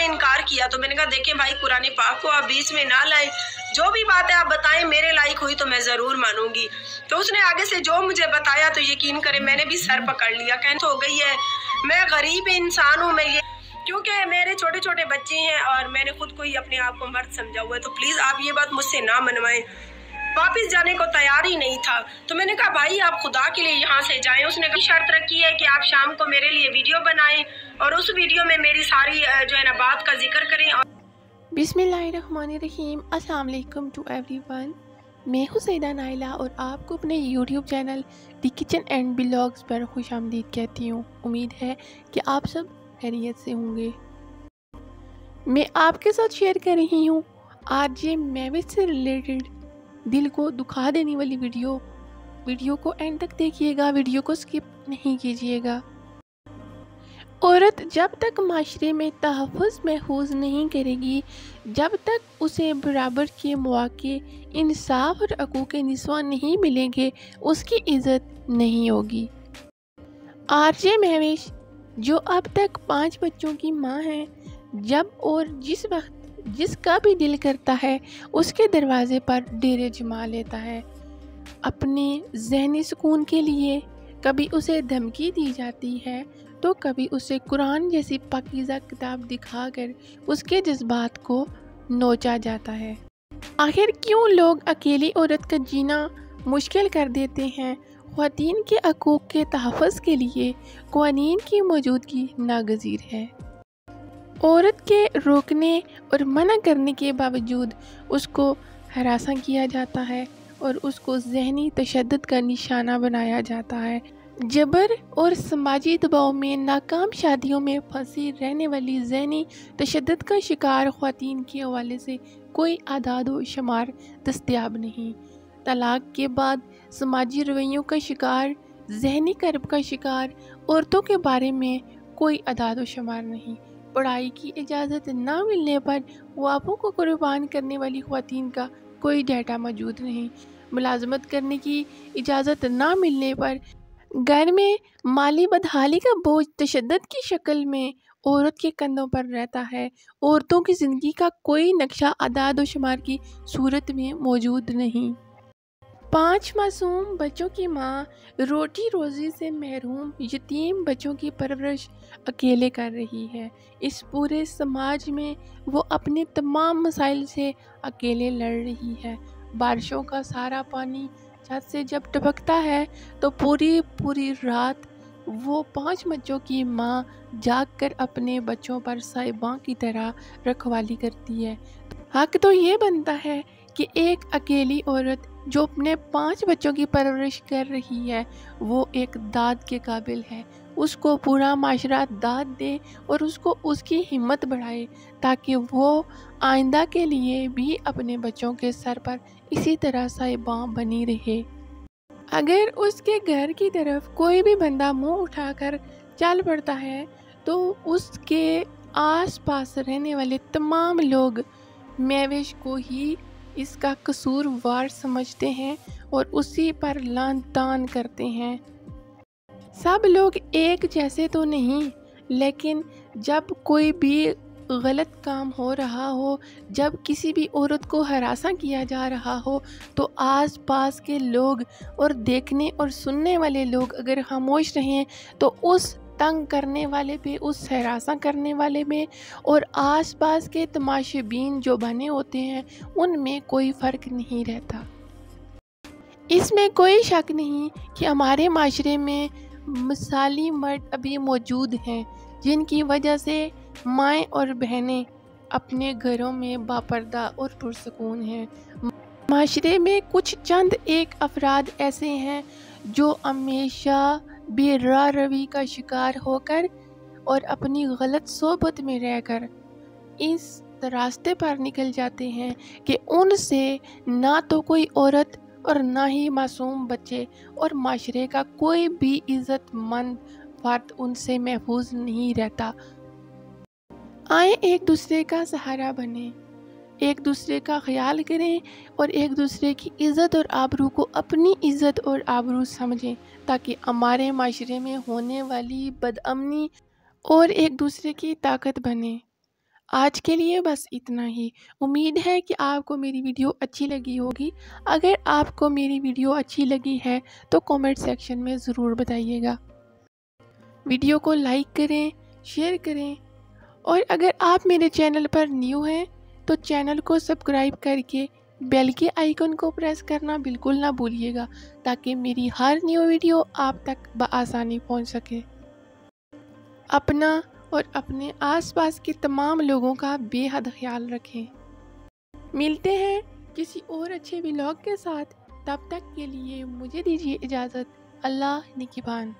ने इनकार किया तो मैंने कहा देखें भाई, कुरान पाक को आप बीच में ना लाएं, जो भी बात है आप बताएं, मेरे लायक हुई तो मैं ज़रूर मानूंगी। तो उसने आगे से जो मुझे बताया तो यकीन करें मैंने भी सर पकड़ लिया। कहने हो गई है, मैं गरीब इंसान हूँ, मैं ये क्योंकि मेरे छोटे छोटे बच्चे हैं और मैंने खुद को ही अपने आप को मर्द समझा हुआ है, तो प्लीज़ आप ये बात मुझसे ना मनवाएं। वापस जाने को तैयार ही नहीं था। तो मैंने कहा भाई आप खुदा के लिए यहाँ से जाएं। उसने कई शर्त रखी है कि आप शाम को मेरे लिए वीडियो बनाएं और उस वीडियो में मेरी सारी जो है ना बात का जिक्र करें। बिस्मिल्लाहिर्रहमानिर्रहीम। अस्सलाम वालेकुम टू एवरीवन। मैं हूँ सईदा नाइला और आपको अपने YouTube channel the kitchen and blogs पर खुशामदीद कहती हूँ। उम्मीद है कि आप सब खैरियत से होंगे। मैं आपके साथ शेयर कर रही हूँ आज ये मैवेज से रिलेटेड दिल को दुखा देने वाली वीडियो को एंड तक देखिएगा, वीडियो को स्किप नहीं कीजिएगा। औरत जब तक माशरे में तहफ़्फ़ुज़ महफूज नहीं करेगी, जब तक उसे बराबर के मौक़े, इंसाफ और हक़ूक़ निस्वां नहीं मिलेंगे, उसकी इज़्ज़त नहीं होगी। आरजे महवेश जो अब तक 5 बच्चों की माँ हैं, जब और जिस वक्त जिसका भी दिल करता है उसके दरवाज़े पर डेरे जमा लेता है। अपने ज़हनी सुकून के लिए कभी उसे धमकी दी जाती है तो कभी उसे कुरान जैसी पाकीज़ा किताब दिखाकर उसके जज्बात को नोचा जाता है। आखिर क्यों लोग अकेली औरत का जीना मुश्किल कर देते हैं? ख़वातीन के हक़ूक़ के तहफ़्फ़ुज़ के लिए क़वानीन की मौजूदगी नागज़ीर है। औरत के रोकने और मना करने के बावजूद उसको हरासा किया जाता है और उसको ज़हनी तशद्दुद का निशाना बनाया जाता है। जबर और समाजी दबाव में नाकाम शादियों में फंसी रहने वाली ज़हनी तशद्दुद का शिकार ख़वातीन के हवाले से कोई आदाद व शुमार दस्तयाब नहीं। तलाक के बाद समाजी रवैयों का शिकार, ज़हनी कर्ब का शिकार औरतों के बारे में कोई आदाद व शुमार नहीं। पढ़ाई की इजाज़त ना मिलने पर ख्वाबों को कुर्बान करने वाली ख़वातीन का कोई डाटा मौजूद नहीं। मुलाज़मत करने की इजाज़त ना मिलने पर घर में माली बदहाली का बोझ तशद्दुद की शक्ल में औरत के कंधों पर रहता है। औरतों की ज़िंदगी का कोई नक्शा आदाद व शुमार की सूरत में मौजूद नहीं। 5 मासूम बच्चों की माँ रोटी रोज़ी से महरूम यतीम बच्चों की परवरिश अकेले कर रही है। इस पूरे समाज में वो अपने तमाम मसाइल से अकेले लड़ रही है। बारिशों का सारा पानी छत से जब टपकता है तो पूरी रात वो 5 बच्चों की माँ जाग कर अपने बच्चों पर साहिबां की तरह रखवाली करती है। हक तो ये बनता है कि एक अकेली औरत जो अपने 5 बच्चों की परवरिश कर रही है वो एक दाद के काबिल है। उसको पूरा माशरा दाद दे और उसको उसकी हिम्मत बढ़ाए ताकि वो आइंदा के लिए भी अपने बच्चों के सर पर इसी तरह साहिबां बनी रहे। अगर उसके घर की तरफ कोई भी बंदा मुंह उठाकर चल पड़ता है तो उसके आसपास रहने वाले तमाम लोग महवेश को ही इसका कसूरवार समझते हैं और उसी पर लान तान करते हैं। सब लोग एक जैसे तो नहीं, लेकिन जब कोई भी गलत काम हो रहा हो, जब किसी भी औरत को हरासा किया जा रहा हो तो आस पास के लोग और देखने और सुनने वाले लोग अगर खामोश रहें तो उस तंग करने वाले पे, उस हरासा करने वाले में और आसपास के तमाशबीन जो बने होते हैं उनमें कोई फ़र्क नहीं रहता। इसमें कोई शक नहीं कि हमारे माशरे में मिसाली मर्द अभी मौजूद हैं जिनकी वजह से माएँ और बहनें अपने घरों में बापर्दा और पुरसकून हैं। माशरे में कुछ चंद एक अफराद ऐसे हैं जो हमेशा बेराह रवी का शिकार होकर और अपनी गलत सोबत में रहकर इस रास्ते पर निकल जाते हैं कि उनसे ना तो कोई औरत और ना ही मासूम बच्चे और माशरे का कोई भी इज़्ज़तमंद फ़र्द उनसे महफूज नहीं रहता। आए एक दूसरे का सहारा बने, एक दूसरे का ख्याल करें और एक दूसरे की इज़्ज़त और आबरू को अपनी इज़्ज़त और आबरू समझें ताकि हमारे माशरे में होने वाली बदअमनी और एक दूसरे की ताकत बने। आज के लिए बस इतना ही। उम्मीद है कि आपको मेरी वीडियो अच्छी लगी होगी। अगर आपको मेरी वीडियो अच्छी लगी है तो कमेंट सेक्शन में ज़रूर बताइएगा। वीडियो को लाइक करें, शेयर करें, और अगर आप मेरे चैनल पर न्यू हैं तो चैनल को सब्सक्राइब करके बेल के आइकन को प्रेस करना बिल्कुल ना भूलिएगा, ताकि मेरी हर न्यू वीडियो आप तक बआसानी पहुंच सके। अपना और अपने आसपास के तमाम लोगों का बेहद ख्याल रखें। मिलते हैं किसी और अच्छे व्लॉग के साथ। तब तक के लिए मुझे दीजिए इजाज़त। अल्लाह निगहबान।